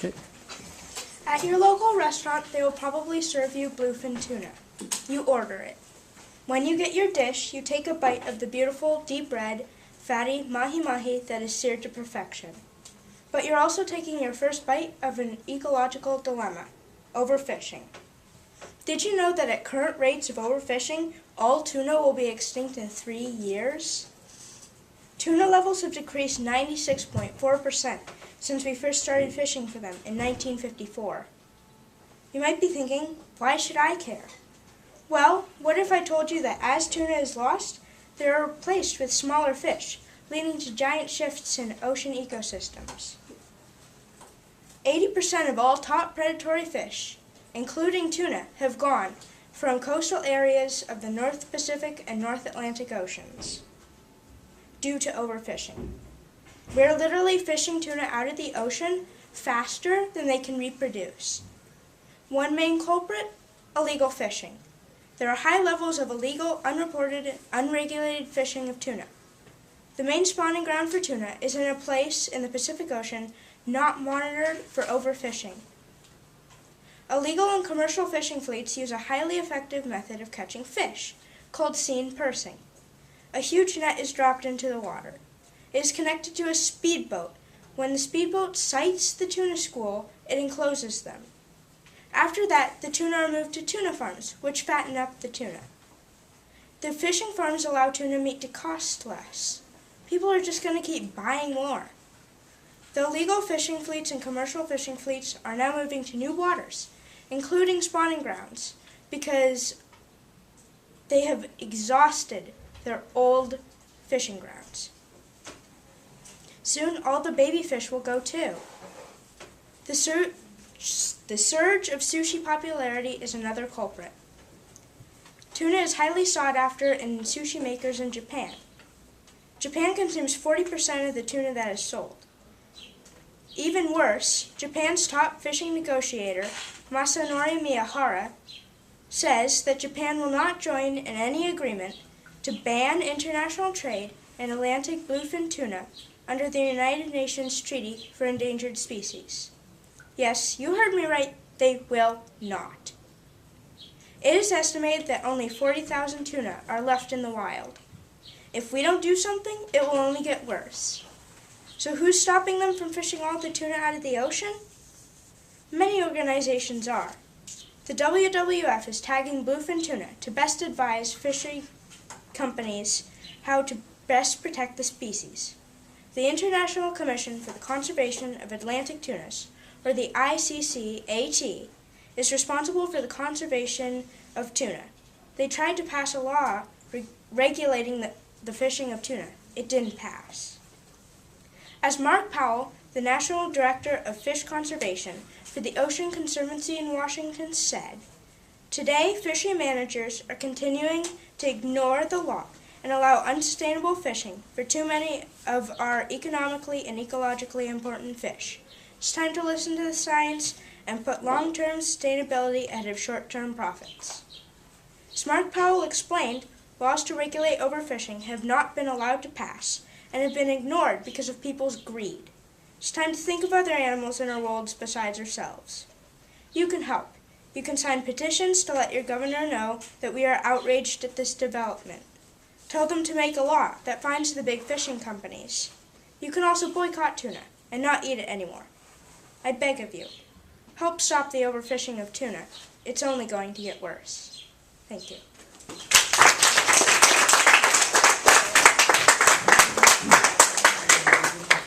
Okay. At your local restaurant, they will probably serve you bluefin tuna. You order it. When you get your dish, you take a bite of the beautiful, deep red, fatty mahi-mahi that is seared to perfection. But you're also taking your first bite of an ecological dilemma, overfishing. Did you know that at current rates of overfishing, all tuna will be extinct in 3 years? Tuna levels have decreased 96.4% since we first started fishing for them in 1954. You might be thinking, why should I care? Well, what if I told you that as tuna is lost, they are replaced with smaller fish, leading to giant shifts in ocean ecosystems? 80% of all top predatory fish, including tuna, have gone from coastal areas of the North Pacific and North Atlantic Oceans due to overfishing. We're literally fishing tuna out of the ocean faster than they can reproduce. One main culprit, illegal fishing. There are high levels of illegal, unreported, and unregulated fishing of tuna. The main spawning ground for tuna is in a place in the Pacific Ocean not monitored for overfishing. Illegal and commercial fishing fleets use a highly effective method of catching fish, called seine pursing. A huge net is dropped into the water. It is connected to a speedboat. When the speedboat sights the tuna school, it encloses them. After that, the tuna are moved to tuna farms, which fatten up the tuna. The fishing farms allow tuna meat to cost less. People are just going to keep buying more. The illegal fishing fleets and commercial fishing fleets are now moving to new waters, including spawning grounds, because they have exhausted their old fishing grounds. Soon all the baby fish will go too. The surge of sushi popularity is another culprit. Tuna is highly sought after in sushi makers in Japan. Japan consumes 40% of the tuna that is sold. Even worse, Japan's top fishing negotiator, Masanori Miyahara, says that Japan will not join in any agreement to ban international trade in Atlantic bluefin tuna under the United Nations Treaty for Endangered Species. Yes, you heard me right, they will not. It is estimated that only 40,000 tuna are left in the wild. If we don't do something, it will only get worse. So who's stopping them from fishing all the tuna out of the ocean? Many organizations are. The WWF is tagging bluefin tuna to best advise fishery companies how to best protect the species. The International Commission for the Conservation of Atlantic Tunas, or the ICCAT, is responsible for the conservation of tuna. They tried to pass a law regulating the fishing of tuna. It didn't pass. As Mark Powell, the National Director of Fish Conservation for the Ocean Conservancy in Washington, said, "Today, fishery managers are continuing to ignore the law and allow unsustainable fishing for too many of our economically and ecologically important fish. It's time to listen to the science and put long-term sustainability ahead of short-term profits." As Mark Powell explained, laws to regulate overfishing have not been allowed to pass and have been ignored because of people's greed. It's time to think of other animals in our worlds besides ourselves. You can help. You can sign petitions to let your governor know that we are outraged at this development. Tell them to make a law that fines the big fishing companies. You can also boycott tuna and not eat it anymore. I beg of you, help stop the overfishing of tuna. It's only going to get worse. Thank you.